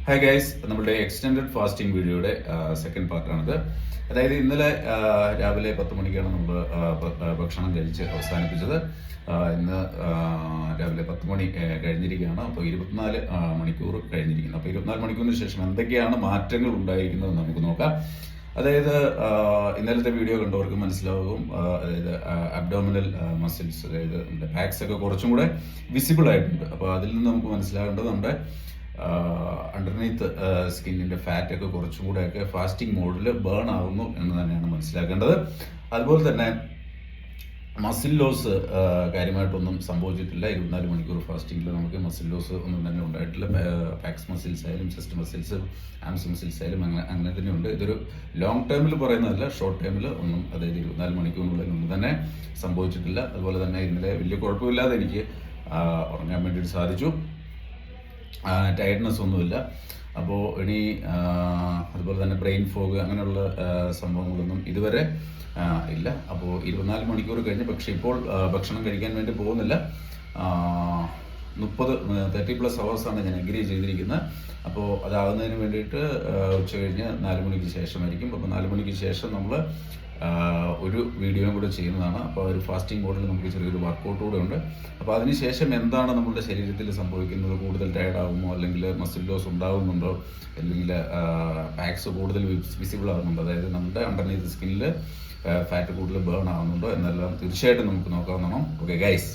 Hi guys, നമ്മുടെ extended fasting വീഡിയോയുടെ second പാർട്ടാണിത്. അതായത് ഇന്നലെ രാവിലെ 10 മണിക്കാണ് നമ്മൾ ഭക്ഷണം കഴിച്ച് അവസാനിപ്പിച്ചത്. ഇന്ന് രാവിലെ 10 മണി കഴിഞ്ഞിരിക്കുകയാണ്. അപ്പോൾ 24 മണിക്കൂർ കഴിഞ്ഞിരിക്കുന്നു. അപ്പോൾ 24 മണിക്കൂറിന് ശേഷം എന്തൊക്കെയാണ് മാറ്റങ്ങൾ ഉണ്ടായിരിക്കുന്നത് നമുക്ക് നോക്കാം. അതായത് ഇന്നലത്തെ വീഡിയോ കണ്ടവർക്ക് മനസ്സിലാവും. അതായത് അബ്ഡോമിനൽ മസിൽസ്, അതായത് നമ്മുടെ ബാക്സ് ഒക്കെ കുറച്ചും കൂടെ വിസിബിൾ ആയിട്ടുണ്ട്. അപ്പോൾ അതിൽ നിന്ന് നമുക്ക് മനസ്സിലാകേണ്ടത് നമ്മുടെ അണ്ടർനീത്ത് സ്കിന്നിന്റെ ഫാറ്റ് ഒക്കെ കുറച്ചും കൂടെയൊക്കെ ഫാസ്റ്റിംഗ് മോഡിൽ ബേൺ ആകുന്നു എന്ന് തന്നെയാണ് മനസ്സിലാക്കേണ്ടത്. അതുപോലെ തന്നെ മസിൽ ലോസ് കാര്യമായിട്ടൊന്നും സംഭവിച്ചിട്ടില്ല. 24 മണിക്കൂർ ഫാസ്റ്റിംഗിൽ നമുക്ക് മസിൽ ലോസ് ഒന്നും തന്നെ ഉണ്ടായിട്ടില്ല. ഫാക്സ് മസിൽസ് ആയാലും ചെസ്റ്റ് മസിൽസ്, ആംസ് മസിൽസ് ആയാലും അങ്ങനെ തന്നെ ഉണ്ട്. ഇതൊരു ലോങ് ടേമിൽ പറയുന്നതല്ല, ഷോർട്ട് ടേമിൽ ഒന്നും, അതായത് 24 മണിക്കൂറിനുള്ളിൽ ഒന്നും തന്നെ സംഭവിച്ചിട്ടില്ല. അതുപോലെ തന്നെ ഇന്നലെ വലിയ കുഴപ്പമില്ലാതെ എനിക്ക് ഉറങ്ങാൻ വേണ്ടിയിട്ട് സാധിച്ചു. ടയർഡ്നെസ് ഒന്നുമില്ല. അപ്പോൾ ഇനി അതുപോലെ തന്നെ ബ്രെയിൻ ഫോഗ് അങ്ങനെയുള്ള സംഭവങ്ങളൊന്നും ഇതുവരെ ഇല്ല. അപ്പോൾ 24 മണിക്കൂർ കഴിഞ്ഞ്, പക്ഷേ ഇപ്പോൾ ഭക്ഷണം കഴിക്കാൻ വേണ്ടി പോകുന്നില്ല. 30+ ഹവേഴ്സാണ് ഞാൻ അഗ്രി ചെയ്തിരിക്കുന്നത്. അപ്പോൾ അതാകുന്നതിന് വേണ്ടിയിട്ട് ഉച്ച കഴിഞ്ഞ് 4 മണിക്ക് ശേഷമായിരിക്കും. അപ്പോൾ 4 മണിക്ക് ശേഷം നമ്മൾ ഒരു വീഡിയോയും കൂടെ ചെയ്യുന്നതാണ്. അപ്പോൾ ഒരു ഫാസ്റ്റിംഗ് മോഡിൽ നമുക്ക് ചെറിയൊരു വർക്കൗട്ട് കൂടെ ഉണ്ട്. അപ്പോൾ അതിനുശേഷം എന്താണ് നമ്മുടെ ശരീരത്തിൽ സംഭവിക്കുന്നത്, കൂടുതൽ ടയർഡ് ആകുമോ, അല്ലെങ്കിൽ മസിൽ ലോസ് ഉണ്ടാകുന്നുണ്ടോ, അല്ലെങ്കിൽ പാക്സ് കൂടുതൽ വിസിബിൾ ആകുന്നുണ്ടോ, അതായത് നമ്മുടെ അണ്ടർനീത്ത് സ്കിന്നിൽ ഫാറ്റ് കൂടുതൽ ബേൺ ആകുന്നുണ്ടോ എന്നെല്ലാം തീർച്ചയായിട്ടും നമുക്ക് നോക്കാവുന്നതാണ്. Okay guys.